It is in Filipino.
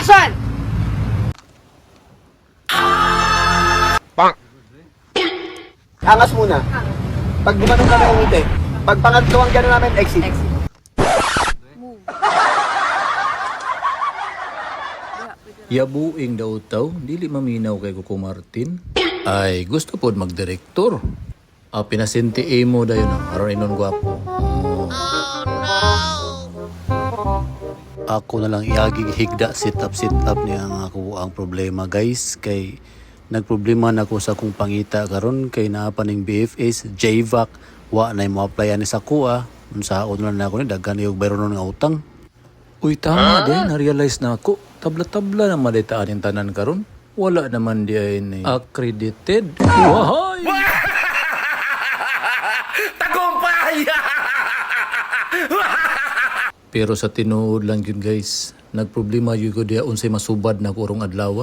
Action! Angas muna. Pag gumanon kami ang ngiti. Pag pangatlong gano'n namin, exit. Move. Yabuing daw taw, dili maminaw kay Coco Martin. Ay, gusto pod magdirektor. Pinasinti mo dayon aron inon gwapo. Ako na lang iagig higda sit up niya ang ako ang problema guys kay nagproblema na ako sa akong pangita karon kay naa pa ning BFS JVAC wa na mo applyan ni sa kuha unsa ako na ako ni daghan yung bayron nga utang. Uy tama din na-realize na ako tabla-tabla na malitaan yung tanan karon wala naman di ay ni accredited. Wahay! Tagumpay! Pero sa tinuod lang yun guys, nagproblema yun ko diya unsay masubad na kurong adlaw.